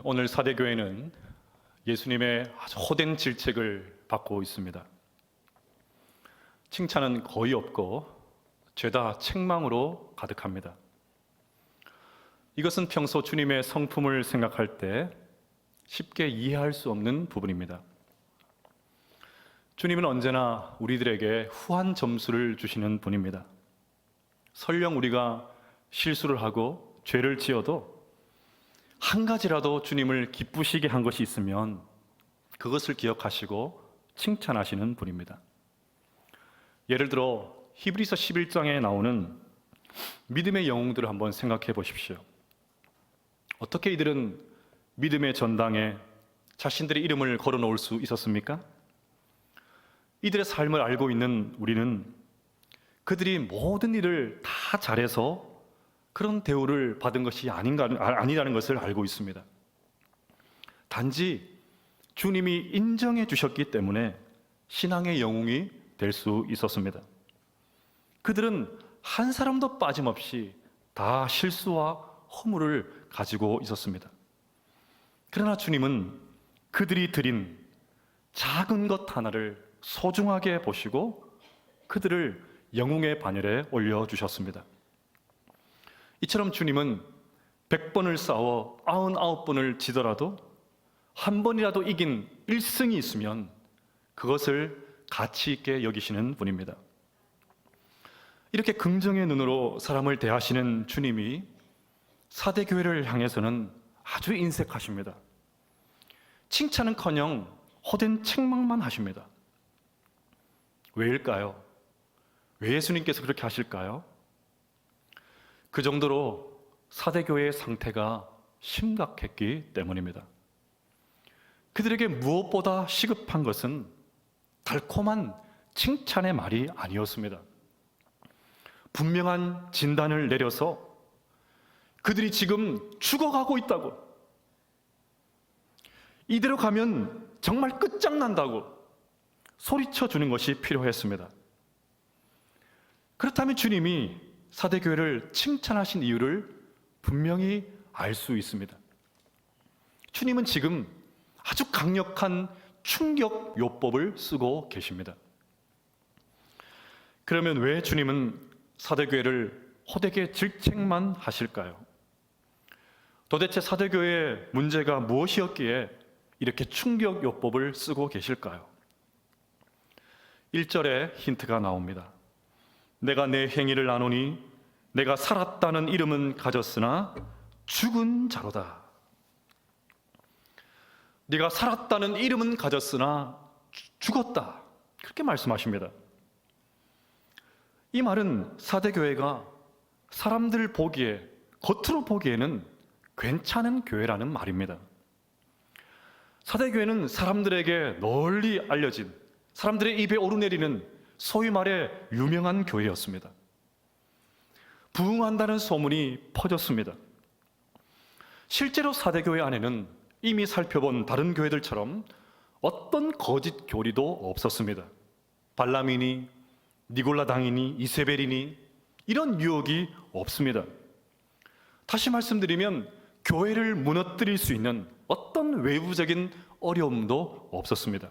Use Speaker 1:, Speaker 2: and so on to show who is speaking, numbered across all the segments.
Speaker 1: 오늘 사대교회는 예수님의 아주 호된 질책을 받고 있습니다. 칭찬은 거의 없고 죄다 책망으로 가득합니다. 이것은 평소 주님의 성품을 생각할 때 쉽게 이해할 수 없는 부분입니다. 주님은 언제나 우리들에게 후한 점수를 주시는 분입니다. 설령 우리가 실수를 하고 죄를 지어도 한 가지라도 주님을 기쁘시게 한 것이 있으면 그것을 기억하시고 칭찬하시는 분입니다. 예를 들어 히브리서 11장에 나오는 믿음의 영웅들을 한번 생각해 보십시오. 어떻게 이들은 믿음의 전당에 자신들의 이름을 걸어놓을 수 있었습니까? 이들의 삶을 알고 있는 우리는 그들이 모든 일을 다 잘해서 그런 대우를 받은 것이 아니라는 것을 알고 있습니다. 단지 주님이 인정해 주셨기 때문에 신앙의 영웅이 될 수 있었습니다. 그들은 한 사람도 빠짐없이 다 실수와 허물을 가지고 있었습니다. 그러나 주님은 그들이 드린 작은 것 하나를 소중하게 보시고 그들을 영웅의 반열에 올려주셨습니다. 이처럼 주님은 100번을 싸워 99번을 지더라도 한 번이라도 이긴 1승이 있으면 그것을 가치 있게 여기시는 분입니다. 이렇게 긍정의 눈으로 사람을 대하시는 주님이 사대교회를 향해서는 아주 인색하십니다. 칭찬은커녕 호된 책망만 하십니다. 왜일까요? 왜 예수님께서 그렇게 하실까요? 그 정도로 사대교회의 상태가 심각했기 때문입니다. 그들에게 무엇보다 시급한 것은 달콤한 칭찬의 말이 아니었습니다. 분명한 진단을 내려서 그들이 지금 죽어가고 있다고, 이대로 가면 정말 끝장난다고 소리쳐 주는 것이 필요했습니다. 그렇다면 주님이 사대교회를 칭찬하신 이유를 분명히 알 수 있습니다. 주님은 지금 아주 강력한 충격 요법을 쓰고 계십니다. 그러면 왜 주님은 사대교회를 호되게 질책만 하실까요? 도대체 사대교회의 문제가 무엇이었기에 이렇게 충격 요법을 쓰고 계실까요? 1절에 힌트가 나옵니다. 내가 내 행위를 아노니 내가 살았다는 이름은 가졌으나 죽은 자로다. 네가 살았다는 이름은 가졌으나 죽었다. 그렇게 말씀하십니다. 이 말은 사대교회가 사람들 보기에, 겉으로 보기에는 괜찮은 교회라는 말입니다. 사대교회는 사람들에게 널리 알려진, 사람들의 입에 오르내리는 소위 말해 유명한 교회였습니다. 부흥한다는 소문이 퍼졌습니다. 실제로 사대교회 안에는 이미 살펴본 다른 교회들처럼 어떤 거짓 교리도 없었습니다. 발람이니 니골라당이니 이세벨이니 이런 유혹이 없습니다. 다시 말씀드리면 교회를 무너뜨릴 수 있는 어떤 외부적인 어려움도 없었습니다.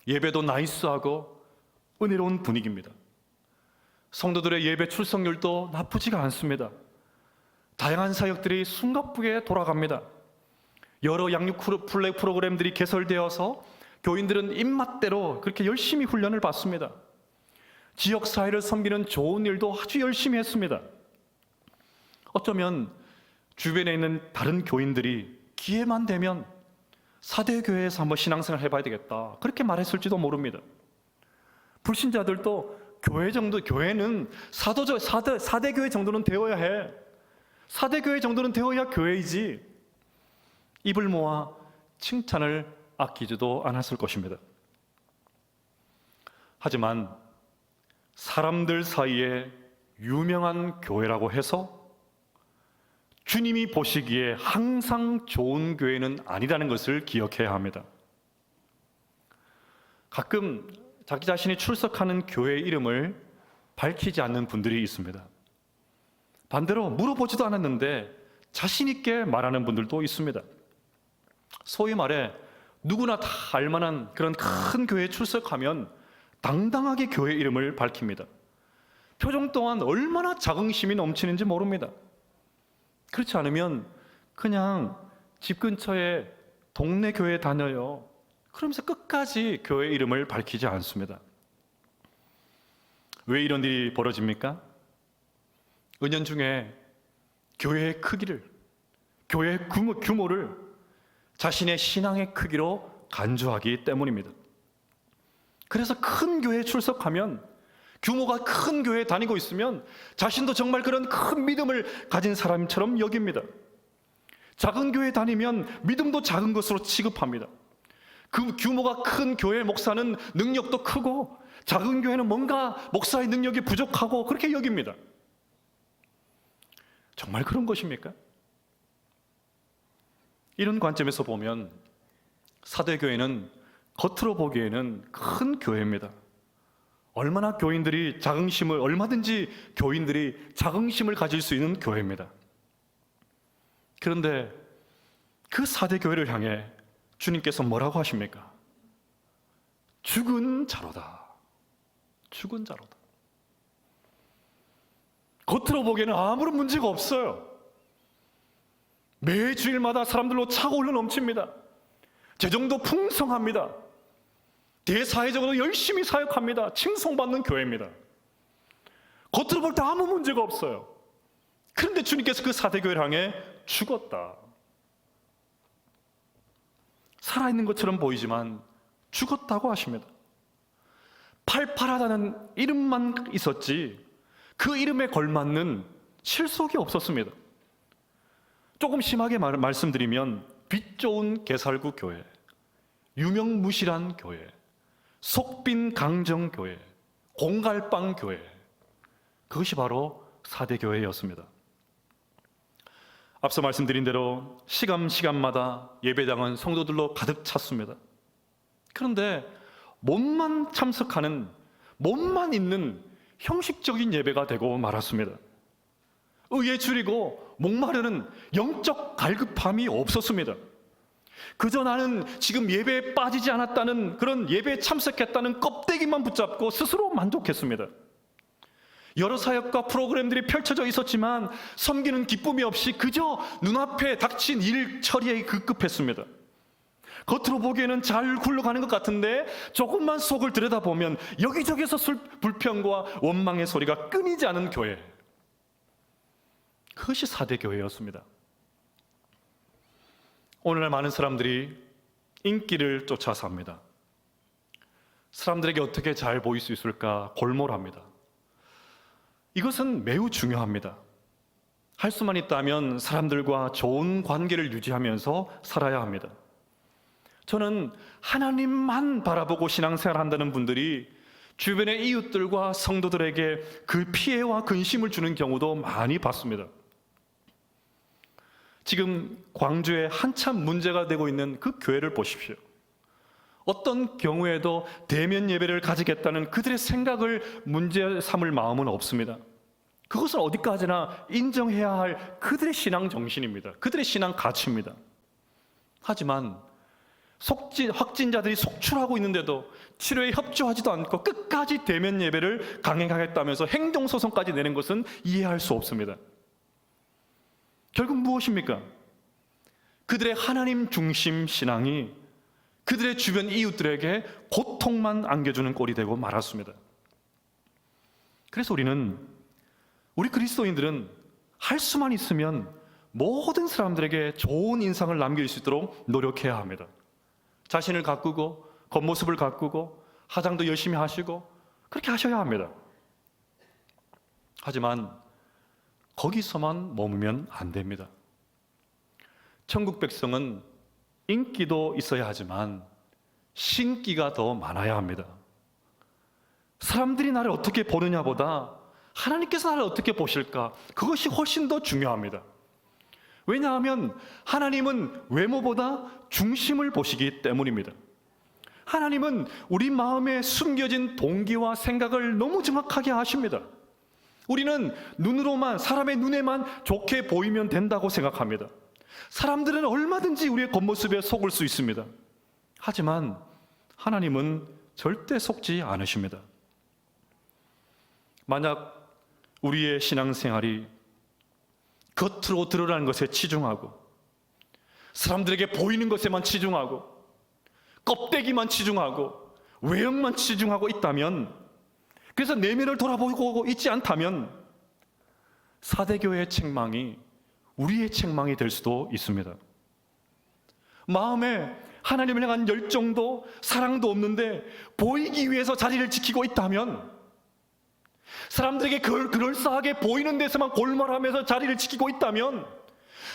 Speaker 1: 예배도 나이스하고 은혜로운 분위기입니다. 성도들의 예배 출석률도 나쁘지가 않습니다. 다양한 사역들이 숨가쁘게 돌아갑니다. 여러 양육 프로그램들이 개설되어서 교인들은 입맛대로 그렇게 열심히 훈련을 받습니다. 지역사회를 섬기는 좋은 일도 아주 열심히 했습니다. 어쩌면 주변에 있는 다른 교인들이 기회만 되면 사대교회에서 한번 신앙생활 해봐야 되겠다, 그렇게 말했을지도 모릅니다. 불신자들도 교회는 사대교회 정도는 되어야 해. 사대교회 정도는 되어야 교회이지. 입을 모아 칭찬을 아끼지도 않았을 것입니다. 하지만 사람들 사이에 유명한 교회라고 해서 주님이 보시기에 항상 좋은 교회는 아니라는 것을 기억해야 합니다. 가끔 자기 자신이 출석하는 교회 이름을 밝히지 않는 분들이 있습니다. 반대로 물어보지도 않았는데 자신 있게 말하는 분들도 있습니다. 소위 말해 누구나 다 알만한 그런 큰 교회에 출석하면 당당하게 교회 이름을 밝힙니다. 표정 또한 얼마나 자긍심이 넘치는지 모릅니다. 그렇지 않으면 그냥 집 근처에 동네 교회 다녀요. 그러면서 끝까지 교회 이름을 밝히지 않습니다. 왜 이런 일이 벌어집니까? 은연중에 교회의 크기를, 교회의 규모를 자신의 신앙의 크기로 간주하기 때문입니다. 그래서 큰 교회에 출석하면, 규모가 큰 교회에 다니고 있으면 자신도 정말 그런 큰 믿음을 가진 사람처럼 여깁니다. 작은 교회에 다니면 믿음도 작은 것으로 취급합니다. 그 규모가 큰 교회 목사는 능력도 크고 작은 교회는 뭔가 목사의 능력이 부족하고 그렇게 여깁니다. 정말 그런 것입니까? 이런 관점에서 보면 사대교회는 겉으로 보기에는 큰 교회입니다. 얼마든지 교인들이 자긍심을 가질 수 있는 교회입니다. 그런데 그 사대교회를 향해 주님께서 뭐라고 하십니까? 죽은 자로다. 죽은 자로다. 겉으로 보기에는 아무런 문제가 없어요. 매 주일마다 사람들로 차고 흘러 넘칩니다. 재정도 풍성합니다. 대사회적으로 열심히 사역합니다. 칭송받는 교회입니다. 겉으로 볼 때 아무 문제가 없어요. 그런데 주님께서 그 사대교회를 향해 죽었다. 살아있는 것처럼 보이지만 죽었다고 하십니다. 팔팔하다는 이름만 있었지 그 이름에 걸맞는 실속이 없었습니다. 조금 심하게 말씀드리면 빛 좋은 개살구 교회, 유명무실한 교회, 속빈 강정교회, 공갈빵 교회, 그것이 바로 사대교회였습니다. 앞서 말씀드린 대로 시간마다 예배당은 성도들로 가득 찼습니다. 그런데 몸만 참석하는, 몸만 있는 형식적인 예배가 되고 말았습니다. 의에 줄이고 목마르는 영적 갈급함이 없었습니다. 그저 나는 지금 예배에 빠지지 않았다는, 그런 예배에 참석했다는 껍데기만 붙잡고 스스로 만족했습니다. 여러 사역과 프로그램들이 펼쳐져 있었지만 섬기는 기쁨이 없이 그저 눈앞에 닥친 일 처리에 급급했습니다. 겉으로 보기에는 잘 굴러가는 것 같은데 조금만 속을 들여다보면 여기저기서 불평과 원망의 소리가 끊이지 않은 교회, 그것이 사대교회였습니다. 오늘날 많은 사람들이 인기를 쫓아 삽니다. 사람들에게 어떻게 잘 보일 수 있을까 골몰합니다. 이것은 매우 중요합니다. 할 수만 있다면 사람들과 좋은 관계를 유지하면서 살아야 합니다. 저는 하나님만 바라보고 신앙생활 한다는 분들이 주변의 이웃들과 성도들에게 그 피해와 근심을 주는 경우도 많이 봤습니다. 지금 광주에 한참 문제가 되고 있는 그 교회를 보십시오. 어떤 경우에도 대면 예배를 가지겠다는 그들의 생각을 문제 삼을 마음은 없습니다. 그것은 어디까지나 인정해야 할 그들의 신앙 정신입니다. 그들의 신앙 가치입니다. 하지만 확진자들이 속출하고 있는데도 치료에 협조하지도 않고 끝까지 대면 예배를 강행하겠다면서 행정소송까지 내는 것은 이해할 수 없습니다. 결국 무엇입니까? 그들의 하나님 중심 신앙이 그들의 주변 이웃들에게 고통만 안겨주는 꼴이 되고 말았습니다. 그래서 우리 그리스도인들은 할 수만 있으면 모든 사람들에게 좋은 인상을 남길 수 있도록 노력해야 합니다. 자신을 가꾸고 겉모습을 가꾸고 화장도 열심히 하시고 그렇게 하셔야 합니다. 하지만 거기서만 머무면 안 됩니다. 천국 백성은 인기도 있어야 하지만 신기가 더 많아야 합니다. 사람들이 나를 어떻게 보느냐보다 하나님께서 나를 어떻게 보실까, 그것이 훨씬 더 중요합니다. 왜냐하면 하나님은 외모보다 중심을 보시기 때문입니다. 하나님은 우리 마음에 숨겨진 동기와 생각을 너무 정확하게 아십니다. 우리는 눈으로만, 사람의 눈에만 좋게 보이면 된다고 생각합니다. 사람들은 얼마든지 우리의 겉모습에 속을 수 있습니다. 하지만 하나님은 절대 속지 않으십니다. 만약 우리의 신앙생활이 겉으로 드러나는 것에 치중하고 사람들에게 보이는 것에만 치중하고 껍데기만 치중하고 외형만 치중하고 있다면, 그래서 내면을 돌아보고 있지 않다면 사대교회의 책망이 우리의 책망이 될 수도 있습니다. 마음에 하나님을 향한 열정도 사랑도 없는데 보이기 위해서 자리를 지키고 있다면, 사람들에게 그럴싸하게 보이는 데서만 골몰하면서 자리를 지키고 있다면,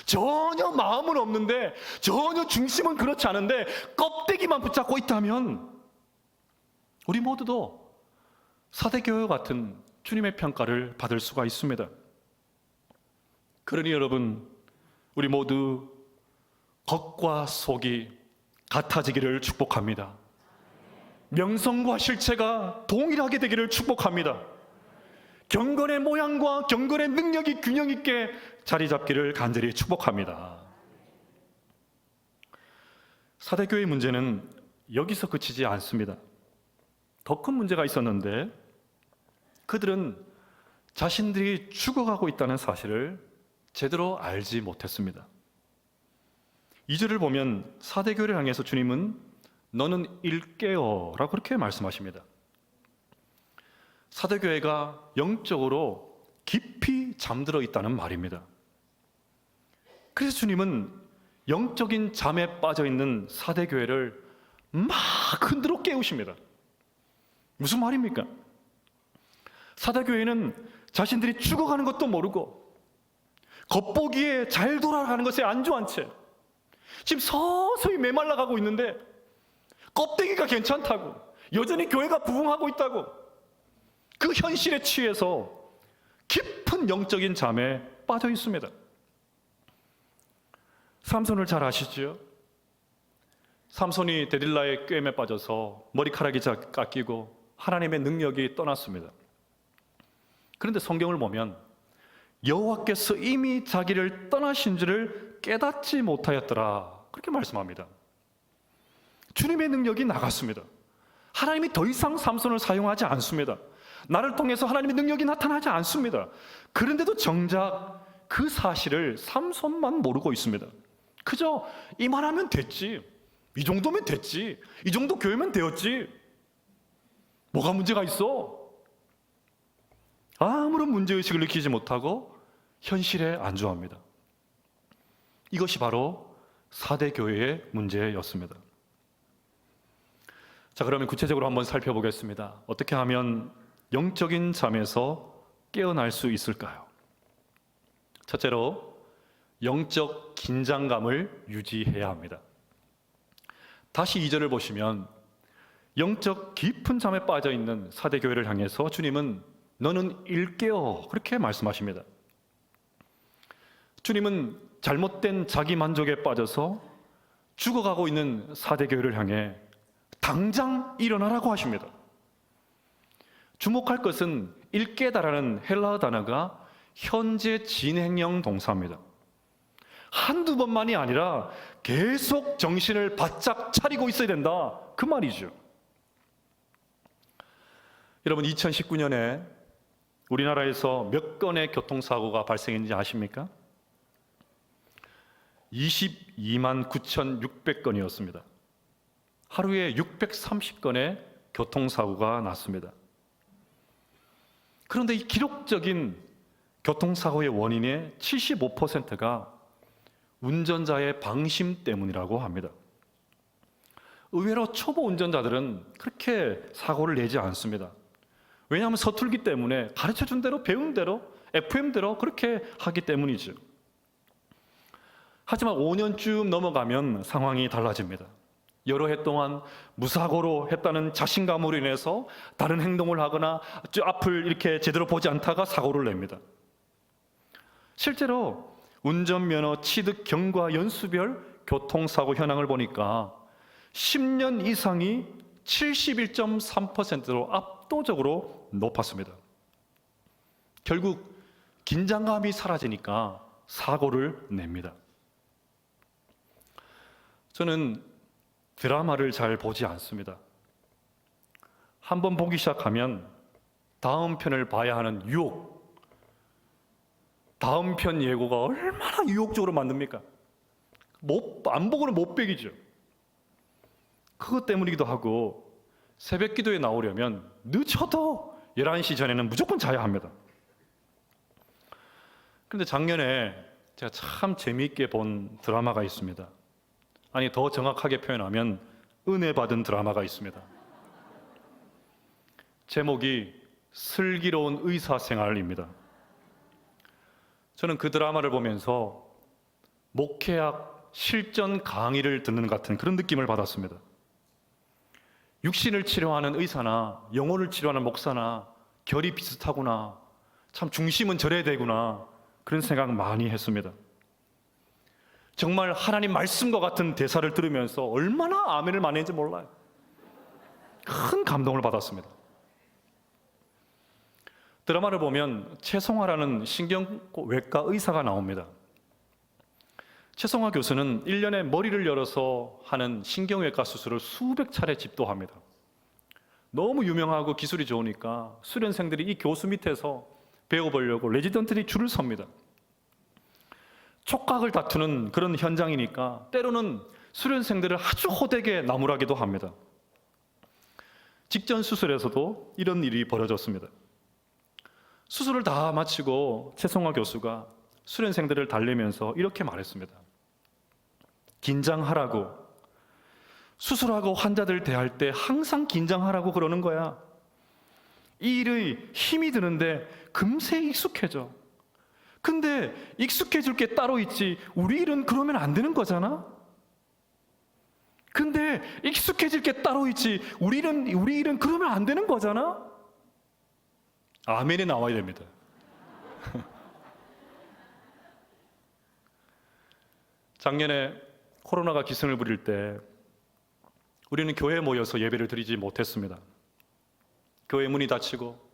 Speaker 1: 전혀 마음은 없는데, 전혀 중심은 그렇지 않은데 껍데기만 붙잡고 있다면, 우리 모두도 사대교회 같은 주님의 평가를 받을 수가 있습니다. 그러니 여러분, 우리 모두 겉과 속이 같아지기를 축복합니다. 명성과 실체가 동일하게 되기를 축복합니다. 경건의 모양과 경건의 능력이 균형 있게 자리 잡기를 간절히 축복합니다. 사대교회의 문제는 여기서 그치지 않습니다. 더 큰 문제가 있었는데, 그들은 자신들이 죽어가고 있다는 사실을 제대로 알지 못했습니다. 2절을 보면 사대교회를 향해서 주님은 너는 일깨어 라고 그렇게 말씀하십니다. 사대교회가 영적으로 깊이 잠들어 있다는 말입니다. 그래서 주님은 영적인 잠에 빠져 있는 사대교회를 막 흔들어 깨우십니다. 무슨 말입니까? 사대교회는 자신들이 죽어가는 것도 모르고 겉보기에 잘 돌아가는 것에 안주한 채 지금 서서히 메말라가고 있는데, 껍데기가 괜찮다고, 여전히 교회가 부흥하고 있다고, 그 현실에 취해서 깊은 영적인 잠에 빠져 있습니다. 삼손을 잘 아시죠? 삼손이 데릴라의 꾀임에 빠져서 머리카락이 깎이고 하나님의 능력이 떠났습니다. 그런데 성경을 보면 여호와께서 이미 자기를 떠나신 줄을 깨닫지 못하였더라, 그렇게 말씀합니다. 주님의 능력이 나갔습니다. 하나님이 더 이상 삼손을 사용하지 않습니다. 나를 통해서 하나님의 능력이 나타나지 않습니다. 그런데도 정작 그 사실을 삼손만 모르고 있습니다. 그저 이만하면 됐지, 이 정도면 됐지, 이 정도 교회면 되었지, 뭐가 문제가 있어? 아무런 문제의식을 느끼지 못하고 현실에 안주합니다. 이것이 바로 사대교회의 문제였습니다. 자, 그러면 구체적으로 한번 살펴보겠습니다. 어떻게 하면 영적인 잠에서 깨어날 수 있을까요? 첫째로, 영적 긴장감을 유지해야 합니다. 다시 2절을 보시면 영적 깊은 잠에 빠져 있는 사대교회를 향해서 주님은 너는 일깨어, 그렇게 말씀하십니다. 주님은 잘못된 자기 만족에 빠져서 죽어가고 있는 사대교회를 향해 당장 일어나라고 하십니다. 주목할 것은 일깨다라는 헬라어 단어가 현재 진행형 동사입니다. 한두 번만이 아니라 계속 정신을 바짝 차리고 있어야 된다, 그 말이죠. 여러분, 2019년에 우리나라에서 몇 건의 교통사고가 발생했는지 아십니까? 22만 9,600건이었습니다. 하루에 630건의 교통사고가 났습니다. 그런데 이 기록적인 교통사고의 원인의 75%가 운전자의 방심 때문이라고 합니다. 의외로 초보 운전자들은 그렇게 사고를 내지 않습니다. 왜냐하면 서툴기 때문에 가르쳐준 대로, 배운 대로, FM대로 그렇게 하기 때문이죠. 하지만 5년쯤 넘어가면 상황이 달라집니다. 여러 해 동안 무사고로 했다는 자신감으로 인해서 다른 행동을 하거나 앞을 이렇게 제대로 보지 않다가 사고를 냅니다. 실제로 운전면허 취득 경과 연수별 교통사고 현황을 보니까 10년 이상이 71.3%로 압도적으로 높았습니다. 결국 긴장감이 사라지니까 사고를 냅니다. 저는 드라마를 잘 보지 않습니다. 한번 보기 시작하면 다음 편을 봐야 하는 유혹, 다음 편 예고가 얼마나 유혹적으로 만듭니까? 안 보고는 못 베기죠. 그것 때문이기도 하고 새벽 기도에 나오려면 늦어도 11시 전에는 무조건 자야 합니다. 그런데 작년에 제가 참 재미있게 본 드라마가 있습니다. 아니, 더 정확하게 표현하면 은혜 받은 드라마가 있습니다. 제목이 슬기로운 의사생활입니다. 저는 그 드라마를 보면서 목회학 실전 강의를 듣는 같은 그런 느낌을 받았습니다. 육신을 치료하는 의사나 영혼을 치료하는 목사나 결이 비슷하구나, 참 중심은 절해야 되구나, 그런 생각 많이 했습니다. 정말 하나님 말씀과 같은 대사를 들으면서 얼마나 아멘을 많이 했는지 몰라요. 큰 감동을 받았습니다. 드라마를 보면 최송화라는 신경외과 의사가 나옵니다. 최송화 교수는 1년에 머리를 열어서 하는 신경외과 수술을 수백 차례 집도합니다. 너무 유명하고 기술이 좋으니까 수련생들이 이 교수 밑에서 배워보려고 레지던트들이 줄을 섭니다. 촉각을 다투는 그런 현장이니까 때로는 수련생들을 아주 호되게 나무라기도 합니다. 직전 수술에서도 이런 일이 벌어졌습니다. 수술을 다 마치고 최송화 교수가 수련생들을 달래면서 이렇게 말했습니다. 긴장하라고. 수술하고 환자들 대할 때 항상 긴장하라고 그러는 거야. 이 일의 힘이 드는데 금세 익숙해져. 근데 익숙해질 게 따로 있지 우리 일은 그러면 안 되는 거잖아? 근데 익숙해질 게 따로 있지 우리 일은 그러면 안 되는 거잖아? 아멘이 나와야 됩니다. 작년에 코로나가 기승을 부릴 때 우리는 교회에 모여서 예배를 드리지 못했습니다. 교회 문이 닫히고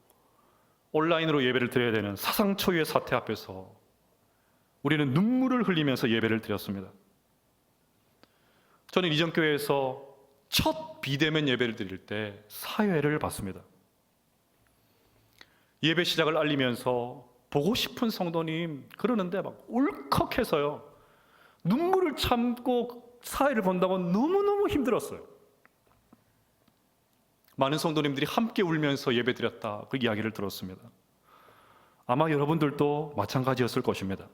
Speaker 1: 온라인으로 예배를 드려야 되는 사상초유의 사태 앞에서 우리는 눈물을 흘리면서 예배를 드렸습니다. 저는 이전 교회에서 첫 비대면 예배를 드릴 때 사회를 받습니다. 예배 시작을 알리면서 보고 싶은 성도님 그러는데 막 울컥해서요. 눈물을 참고 사회를 본다고 너무너무 힘들었어요. 많은 성도님들이 함께 울면서 예배드렸다 그 이야기를 들었습니다. 아마 여러분들도 마찬가지였을 것입니다.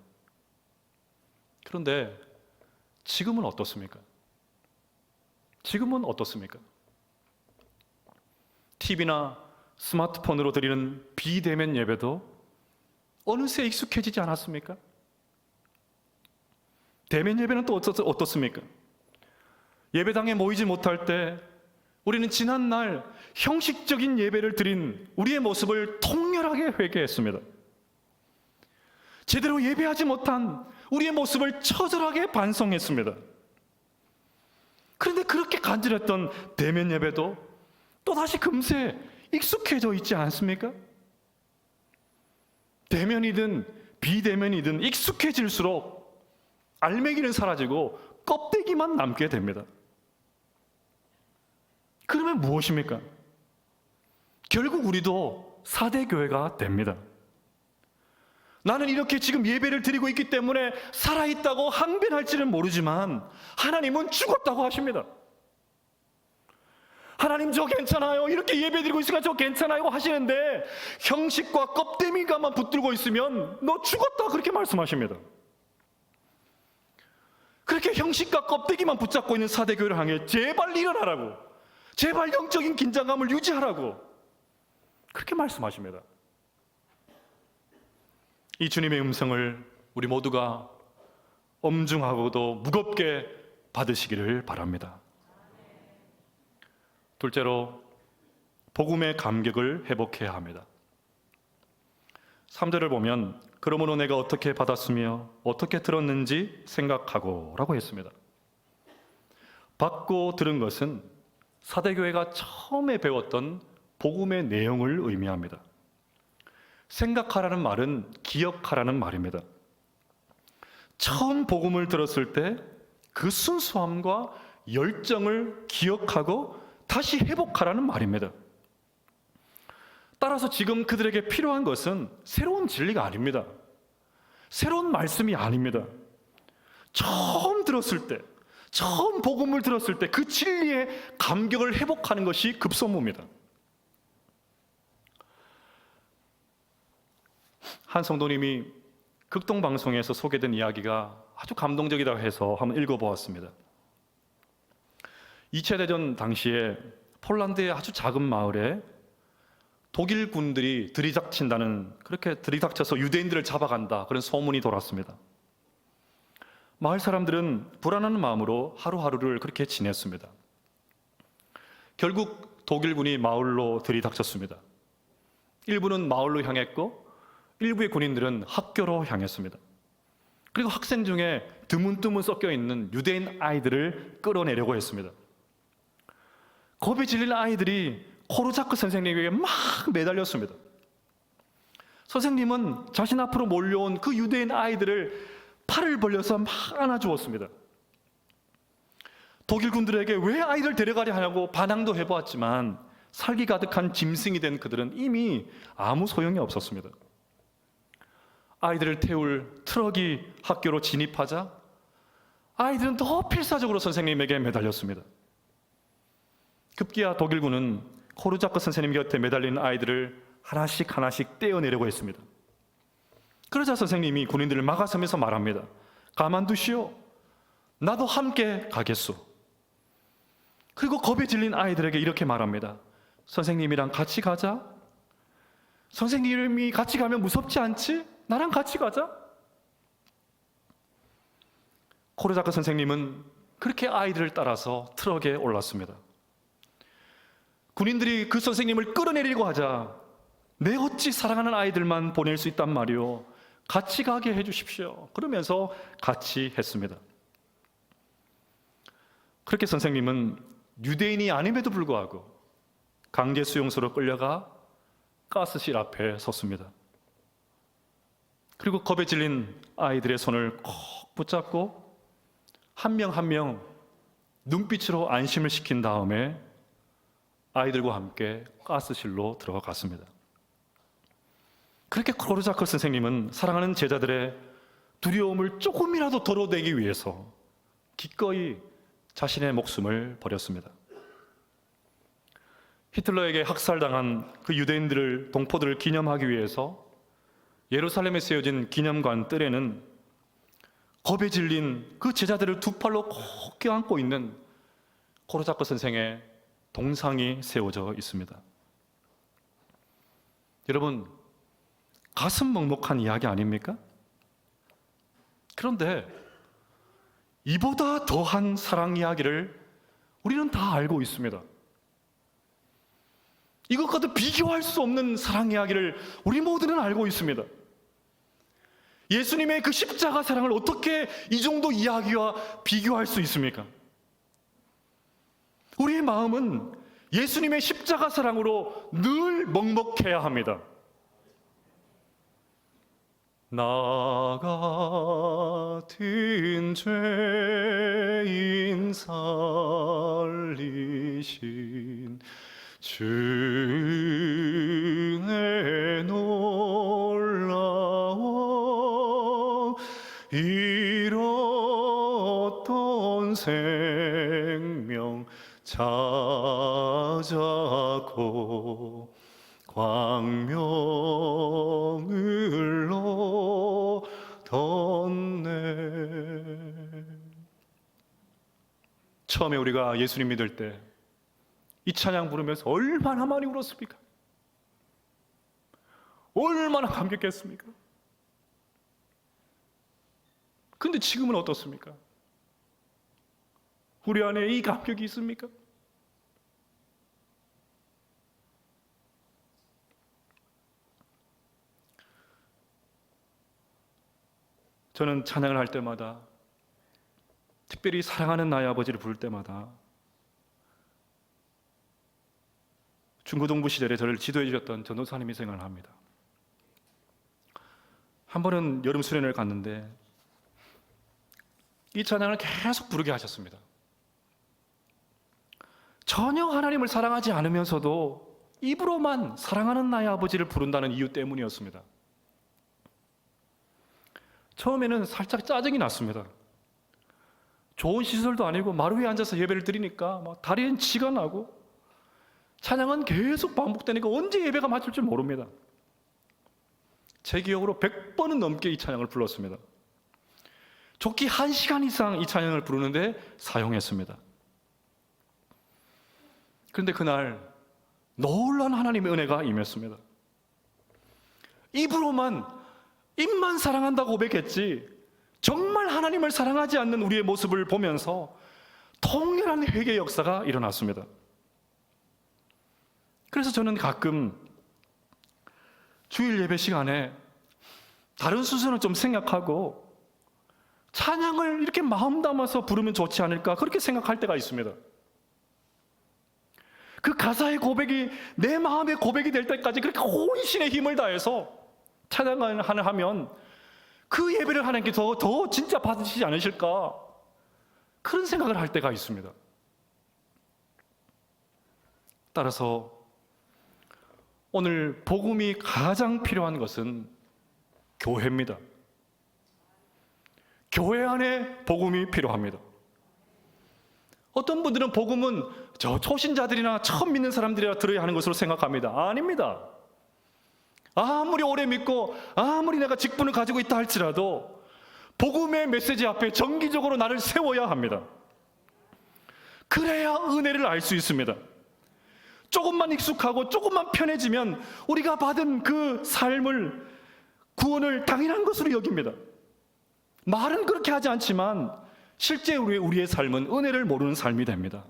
Speaker 1: 그런데 지금은 어떻습니까? 지금은 어떻습니까? TV나 스마트폰으로 드리는 비대면 예배도 어느새 익숙해지지 않았습니까? 대면 예배는 또 어떻습니까? 예배당에 모이지 못할 때 우리는 지난날 형식적인 예배를 드린 우리의 모습을 통렬하게 회개했습니다. 제대로 예배하지 못한 우리의 모습을 처절하게 반성했습니다. 그런데 그렇게 간절했던 대면 예배도 또다시 금세 익숙해져 있지 않습니까? 대면이든 비대면이든 익숙해질수록 알맹이는 사라지고 껍데기만 남게 됩니다. 그러면 무엇입니까? 결국 우리도 사대교회가 됩니다. 나는 이렇게 지금 예배를 드리고 있기 때문에 살아있다고 항변할지는 모르지만 하나님은 죽었다고 하십니다. 하나님 저 괜찮아요. 이렇게 예배 드리고 있으니까 저 괜찮아요 하시는데 형식과 껍데기가만 붙들고 있으면 너 죽었다 그렇게 말씀하십니다. 그렇게 형식과 껍데기만 붙잡고 있는 사대교회를 향해 제발 일어나라고, 제발 영적인 긴장감을 유지하라고 그렇게 말씀하십니다. 이 주님의 음성을 우리 모두가 엄중하고도 무겁게 받으시기를 바랍니다. 둘째로 복음의 감격을 회복해야 합니다. 3절을 보면 그러므로 내가 어떻게 받았으며 어떻게 들었는지 생각하고 라고 했습니다. 받고 들은 것은 사대교회가 처음에 배웠던 복음의 내용을 의미합니다. 생각하라는 말은 기억하라는 말입니다. 처음 복음을 들었을 때 그 순수함과 열정을 기억하고 다시 회복하라는 말입니다. 따라서 지금 그들에게 필요한 것은 새로운 진리가 아닙니다. 새로운 말씀이 아닙니다. 처음 들었을 때, 처음 복음을 들었을 때 그 진리의 감격을 회복하는 것이 급선무입니다. 한 성도님이 극동방송에서 소개된 이야기가 아주 감동적이다 해서 한번 읽어보았습니다. 2차 대전 당시에 폴란드의 아주 작은 마을에 독일 군들이 들이닥친다는, 그렇게 들이닥쳐서 유대인들을 잡아간다, 그런 소문이 돌았습니다. 마을 사람들은 불안한 마음으로 하루하루를 그렇게 지냈습니다. 결국 독일군이 마을로 들이닥쳤습니다. 일부는 마을로 향했고 일부의 군인들은 학교로 향했습니다. 그리고 학생 중에 드문드문 섞여 있는 유대인 아이들을 끌어내려고 했습니다. 겁이 질린 아이들이 코르자크 선생님에게 막 매달렸습니다. 선생님은 자신 앞으로 몰려온 그 유대인 아이들을 팔을 벌려서 막 안아주었습니다. 독일 군들에게 왜 아이를 데려가려 하냐고 반항도 해보았지만 살기 가득한 짐승이 된 그들은 이미 아무 소용이 없었습니다. 아이들을 태울 트럭이 학교로 진입하자 아이들은 더 필사적으로 선생님에게 매달렸습니다. 급기야 독일군은 코르자크 선생님 곁에 매달린 아이들을 하나씩 하나씩 떼어내려고 했습니다. 그러자 선생님이 군인들을 막아서면서 말합니다. 가만두시오. 나도 함께 가겠소. 그리고 겁에 질린 아이들에게 이렇게 말합니다. 선생님이랑 같이 가자. 선생님이 같이 가면 무섭지 않지? 나랑 같이 가자. 코르자크 선생님은 그렇게 아이들을 따라서 트럭에 올랐습니다. 군인들이 그 선생님을 끌어내리려고 하자 내 어찌 사랑하는 아이들만 보낼 수 있단 말이오. 같이 가게 해주십시오. 그러면서 같이 했습니다. 그렇게 선생님은 유대인이 아님에도 불구하고 강제 수용소로 끌려가 가스실 앞에 섰습니다. 그리고 겁에 질린 아이들의 손을 콕 붙잡고 한 명 한 명 눈빛으로 안심을 시킨 다음에 아이들과 함께 가스실로 들어갔습니다. 그렇게 코르자크 선생님은 사랑하는 제자들의 두려움을 조금이라도 덜어내기 위해서 기꺼이 자신의 목숨을 버렸습니다. 히틀러에게 학살당한 그 유대인들을, 동포들을 기념하기 위해서 예루살렘에 세워진 기념관 뜰에는 겁에 질린 그 제자들을 두 팔로 꼭 껴안고 있는 코르자크 선생의 동상이 세워져 있습니다. 여러분, 가슴 먹먹한 이야기 아닙니까? 그런데 이보다 더한 사랑 이야기를 우리는 다 알고 있습니다. 이것과도 비교할 수 없는 사랑 이야기를 우리 모두는 알고 있습니다. 예수님의 그 십자가 사랑을 어떻게 이 정도 이야기와 비교할 수 있습니까? 우리의 마음은 예수님의 십자가 사랑으로 늘 먹먹해야 합니다. 나 같은 죄인 살리신 주의 놀라워 잃었던 생명 찾았고 광명을 얻었네. 처음에 우리가 예수님 믿을 때 이 찬양 부르면서 얼마나 많이 울었습니까? 얼마나 감격했습니까? 근데 지금은 어떻습니까? 우리 안에 이 감격이 있습니까? 저는 찬양을 할 때마다, 특별히 사랑하는 나의 아버지를 부를 때마다 중고등부 시절에 저를 지도해 주셨던 전도사님이 생각을 합니다. 한 번은 여름 수련회를 갔는데 이 찬양을 계속 부르게 하셨습니다. 전혀 하나님을 사랑하지 않으면서도 입으로만 사랑하는 나의 아버지를 부른다는 이유 때문이었습니다. 처음에는 살짝 짜증이 났습니다. 좋은 시설도 아니고 마루 위에 앉아서 예배를 드리니까 막 다리엔 치가 나고 찬양은 계속 반복되니까 언제 예배가 맞을 줄 모릅니다. 제 기억으로 100번은 넘게 이 찬양을 불렀습니다. 좋기 1시간 이상 이 찬양을 부르는데 사용했습니다. 그런데 그날 놀라운 하나님의 은혜가 임했습니다. 입만 사랑한다고 고백했지 정말 하나님을 사랑하지 않는 우리의 모습을 보면서 통렬한 회개의 역사가 일어났습니다. 그래서 저는 가끔 주일 예배 시간에 다른 순서는 좀 생각하고 찬양을 이렇게 마음 담아서 부르면 좋지 않을까 그렇게 생각할 때가 있습니다. 그 가사의 고백이 내 마음의 고백이 될 때까지 그렇게 혼신의 힘을 다해서 찬양을 하면 그 예배를 하나님께 더 진짜 받으시지 않으실까 그런 생각을 할 때가 있습니다. 따라서 오늘 복음이 가장 필요한 것은 교회입니다. 교회 안에 복음이 필요합니다. 어떤 분들은 복음은 저 초신자들이나 처음 믿는 사람들이라 들어야 하는 것으로 생각합니다. 아닙니다. 아무리 오래 믿고 아무리 내가 직분을 가지고 있다 할지라도 복음의 메시지 앞에 정기적으로 나를 세워야 합니다. 그래야 은혜를 알 수 있습니다. 조금만 익숙하고 조금만 편해지면 우리가 받은 그 삶을 구원을 당연한 것으로 여깁니다. 말은 그렇게 하지 않지만 실제 우리의 삶은 은혜를 모르는 삶이 됩니다.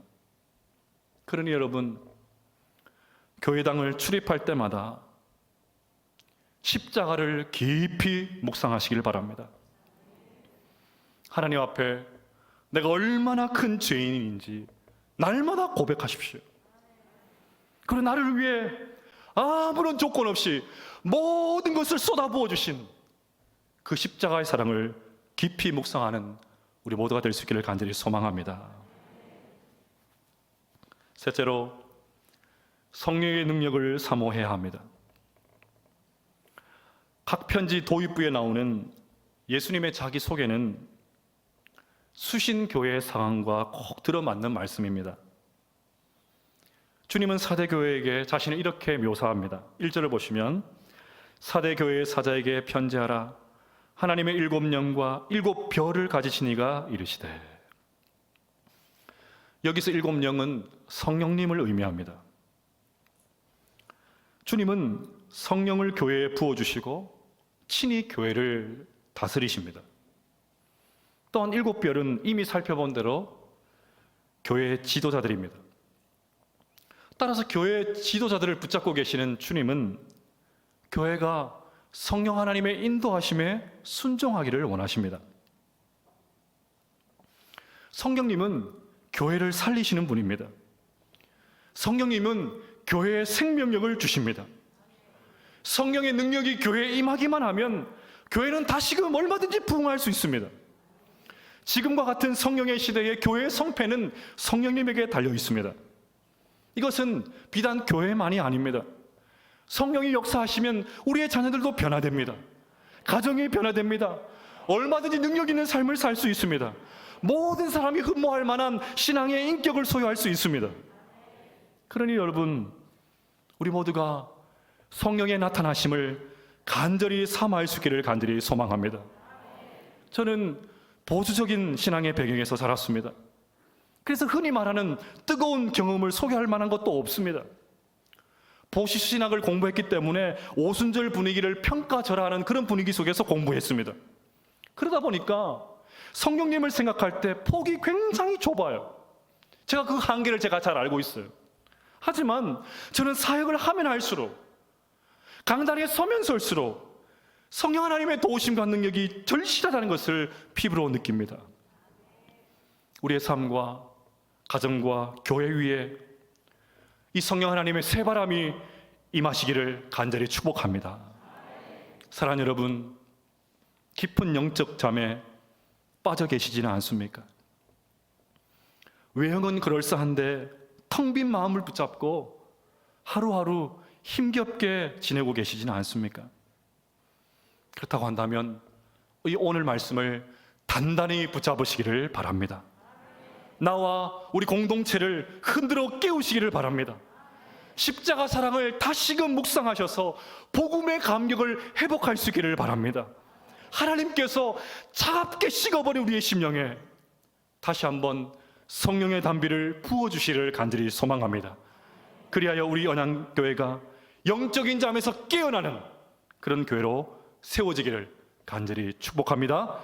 Speaker 1: 그러니 여러분, 교회당을 출입할 때마다 십자가를 깊이 묵상하시길 바랍니다. 하나님 앞에 내가 얼마나 큰 죄인인지 날마다 고백하십시오. 그리고 나를 위해 아무런 조건 없이 모든 것을 쏟아부어 주신 그 십자가의 사랑을 깊이 묵상하는 우리 모두가 될 수 있기를 간절히 소망합니다. 셋째로, 성령의 능력을 사모해야 합니다. 각 편지 도입부에 나오는 예수님의 자기소개는 수신교회의 상황과 꼭 들어맞는 말씀입니다. 주님은 사대교회에게 자신을 이렇게 묘사합니다. 1절을 보시면 사대교회의 사자에게 편지하라. 하나님의 7영과 7별을 가지신 이가 이르시되. 여기서 7영은 성령님을 의미합니다. 주님은 성령을 교회에 부어주시고 친히 교회를 다스리십니다. 또한 7별은 이미 살펴본 대로 교회의 지도자들입니다. 따라서 교회 지도자들을 붙잡고 계시는 주님은 교회가 성령 하나님의 인도하심에 순종하기를 원하십니다. 성령님은 교회를 살리시는 분입니다. 성령님은 교회에 생명력을 주십니다. 성령의 능력이 교회에 임하기만 하면 교회는 다시금 얼마든지 부흥할 수 있습니다. 지금과 같은 성령의 시대에 교회의 성패는 성령님에게 달려 있습니다. 이것은 비단 교회만이 아닙니다. 성령이 역사하시면 우리의 자녀들도 변화됩니다. 가정이 변화됩니다. 얼마든지 능력 있는 삶을 살 수 있습니다. 모든 사람이 흠모할 만한 신앙의 인격을 소유할 수 있습니다. 그러니 여러분, 우리 모두가 성령의 나타나심을 간절히 사모할 수 있기를 간절히 소망합니다. 저는 보수적인 신앙의 배경에서 자랐습니다. 그래서 흔히 말하는 뜨거운 경험을 소개할 만한 것도 없습니다. 보수 신학을 공부했기 때문에 오순절 분위기를 평가절하하는 그런 분위기 속에서 공부했습니다. 그러다 보니까 성령님을 생각할 때 폭이 굉장히 좁아요. 제가 그 한계를 제가 잘 알고 있어요. 하지만 저는 사역을 하면 할수록, 강단에 서면 설수록 성령 하나님의 도우심과 능력이 절실하다는 것을 피부로 느낍니다. 우리의 삶과 가정과 교회 위에 이 성령 하나님의 새바람이 임하시기를 간절히 축복합니다. 사랑하는 여러분, 깊은 영적 잠에 빠져 계시지는 않습니까? 외형은 그럴싸한데 텅 빈 마음을 붙잡고 하루하루 힘겹게 지내고 계시지는 않습니까? 그렇다고 한다면 이 오늘 말씀을 단단히 붙잡으시기를 바랍니다. 나와 우리 공동체를 흔들어 깨우시기를 바랍니다. 십자가 사랑을 다시금 묵상하셔서 복음의 감격을 회복할 수 있기를 바랍니다. 하나님께서 차갑게 식어버린 우리의 심령에 다시 한번 성령의 단비를 부어주시기를 간절히 소망합니다. 그리하여 우리 언양교회가 영적인 잠에서 깨어나는 그런 교회로 세워지기를 간절히 축복합니다.